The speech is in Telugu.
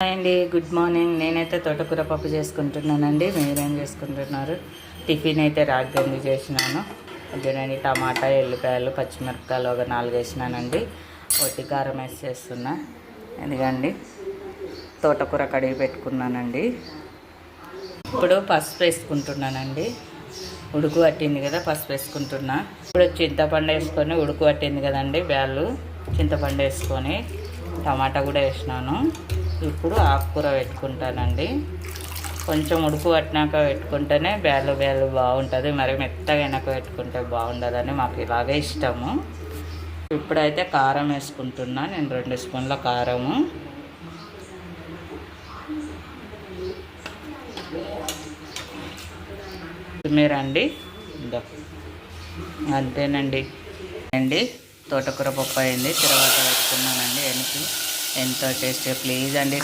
హాయ్ అండి, గుడ్ మార్నింగ్. నేనైతే తోటకూర పప్పు చేసుకుంటున్నానండి. మీరేం చేసుకుంటున్నారు? టిఫిన్ అయితే రాగి చేసినాను. చూడండి, టమాటా, ఎల్లిపాయలు, పచ్చిమిరపకాయలు ఒక 4 వేసినానండి. ఒట్టి కారం వేసి చేస్తున్నా. ఎందుకండి తోటకూర కడిగి పెట్టుకున్నానండి. ఇప్పుడు పసుపు వేసుకుంటున్నానండి. ఉడుకు పట్టింది కదా, పసుపు వేసుకుంటున్నా. ఇప్పుడు చింతపండు వేసుకొని ఉడుకు పట్టింది కదండి, బ్యాళ్ళు చింతపండు వేసుకొని టమాటా కూడా వేసినాను. ఇప్పుడు ఆకుకూర పెట్టుకుంటానండి. కొంచెం ఉడుకు పట్టినాక పెట్టుకుంటేనే బ్యాలు బాగుంటుంది. మరి మెత్తగా వెనక పెట్టుకుంటే బాగుండదని మాకు ఇలాగే ఇష్టము. ఇప్పుడైతే కారం వేసుకుంటున్నా. నేను 2 స్పూన్ల కారము, మీరండి అంతేనండి. తోటకూర పప్పు అయింది. తర్వాత పెట్టుకున్నానండి. ఎంతో టేస్టీ. ప్లీజ్ అండి